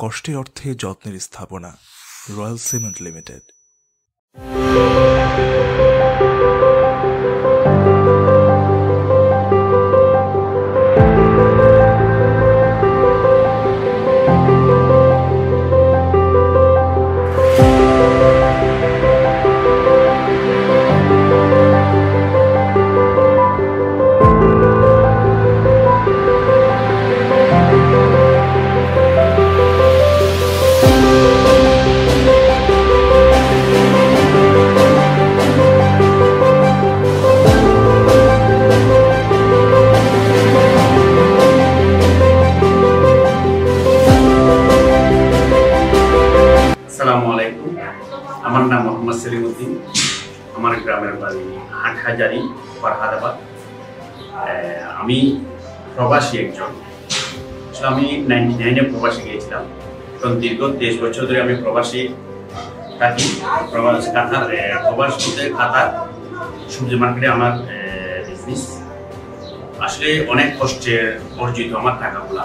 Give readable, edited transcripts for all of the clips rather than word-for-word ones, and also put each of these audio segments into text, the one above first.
কষ্টের অর্থে যত্নের স্থাপনা রয়্যাল সিমেন্ট লিমিটেড। আসসালামু আলাইকুম, আমার নাম মোহাম্মদ সেলিমউদ্দিন। আমার গ্রামের বাড়ি হাটহাজারি, ফরহাদাবাদ। আমি প্রবাসী একজন। আমি 99-এ প্রবাসী গিয়েছিলাম। এখন দীর্ঘ 23 বছর ধরে আমি প্রবাসী থাকি। প্রবাস বলতে কাতার সবজি মার্কেটে আমার বিজনেস। আসলে অনেক কষ্টের অর্জিত আমার টাকাগুলা।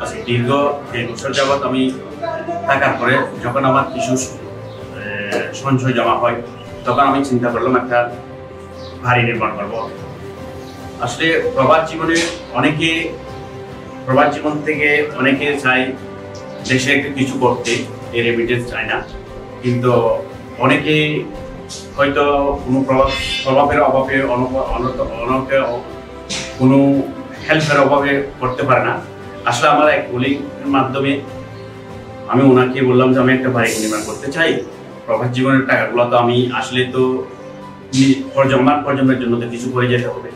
আচ্ছা, দীর্ঘ 3 বছর যাবৎ আমি থাকার পরে যখন আমার কিছু সঞ্চয় জমা হয়, তখন আমি চিন্তা করলাম একটা বাড়ি নির্মাণ করবো। আসলে প্রবাস জীবন থেকে অনেকে চায় দেশে একটু কিছু করতে, এই রেমিটেন্স চায় না, কিন্তু অনেকে হয়তো কোনো প্রভাবের অভাবে কোনো হেল্পের অভাবে করতে পারে না। আসলে আমার এক কলিগের মাধ্যমে আমি ওনাকে বললাম যে আমি একটা বাড়ি নির্মাণ করতে চাই। প্রবাস জীবনের টাকাগুলো তো আমি আসলে তো প্রজন্মের জন্য তো কিছু করে যেতে হবে।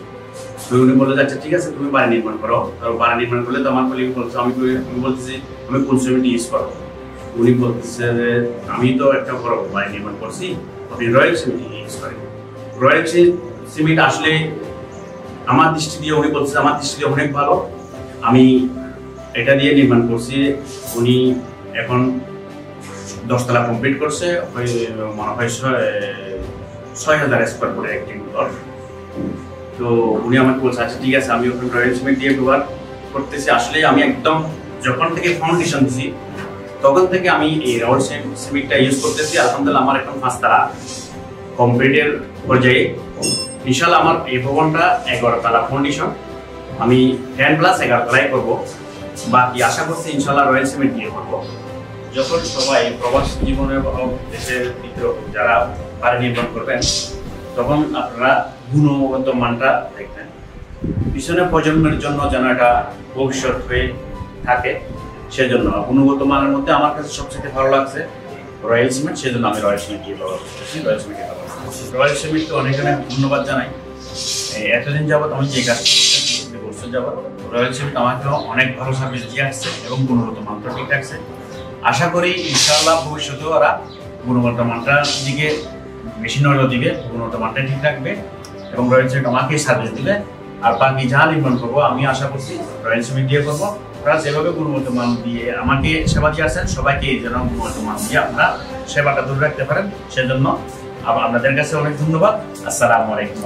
উনি বললো আচ্ছা ঠিক আছে, তুমি বাড়ি নির্মাণ করো। আর বাড়ি নির্মাণ করলে তো আমার কলিগ বলছে, আমি বলতেছি আমি কোন সিমেন্ট ইউজ করবো। উনি বলতেছে যে আমি তো একটা বড় বাড়ি নির্মাণ করছি, আপনি রয়্যাল সিমেন্ট ইউজ করেন। রয়্যাল সিমেন্ট আসলে আমার দৃষ্টি দিয়ে উনি বলছে আমার দৃষ্টি দিয়ে অনেক ভালো, আমি এটা দিয়ে নির্মাণ করছি। উনি এখন 10 তলা কমপ্লিট করছে, মনে হয় 6,000 স্কোয়ার ফুটের একটি ঘর। তো উনি আমাকে বলছে আচ্ছা ঠিক আছে, আমি ওখানে রয়্যাল সিমেন্ট দিয়ে ব্যবহার করতেছি। আসলে আমি একদম যখন থেকে ফাউন্ডেশন দিছি তখন থেকে আমি এই রয়্যাল সিমেন্টটা ইউজ করতেছি। আলহামদুলিল্লাহ আমার এখন 5 তলা কমপ্লিটের পর্যায়ে। ইনশাল্লাহ আমার এই ভবনটা 11 তলা ফাউন্ডেশন, আমি 10+11 তলায় করবো। বাকি আশা করছি ইনশাল্লাহ রয়্যাল সিমেন্ট দিয়ে করবো। যখন সবাই প্রবাস জীবনে দেশের ভিতরে যারা বাড়ি নির্মাণ করবেন, তখন আপনারা গুণগত মানটা দেখবেন। পিছনে প্রজন্মের জন্য যেন এটা ভবিষ্যৎ হয়ে থাকে, সেজন্য গুণগত মানের মধ্যে আমার কাছে সবচেয়ে ভালো লাগছে রয়্যাল সিমেন্ট। সেজন্য আমি রয়্যাল সিমেন্ট দিয়ে ব্যবহার করতেছি। রয়্যাল সিমেন্টকে অনেক অনেক ধন্যবাদ জানাই। এতদিন যাবৎ আমি যে কাজ বছর যাবৎ রয়্যাল সিমেন্ট আমাকে অনেক ভালো সার্ভিস দিয়ে আসছে এবং গুণগত মানটা ঠিক রাখছে। আশা করি ইনশাআল্লাহ ভবিষ্যতেও ওরা গুণগত মানটার দিকে বেশি নজর দিবে, গুণগত মানটা ঠিক রাখবে এবং রয়্যাল সিমেন্ট আমাকে সার্ভিস দিবে। আর বাকি যা নির্মাণ করবো আমি আশা করছি রয়্যাল সিমেন্ট দিয়ে করবো। ওরা যেভাবে গুণগত মান দিয়ে আমাকে সেবা দিয়ে আসেন, সবাইকে এই জন্য গুণগত মান দিয়ে আপনারা সেবাটা ধরে রাখতে পারেন। সেজন্য আপনাদের কাছে অনেক ধন্যবাদ। আসসালামু আলাইকুম।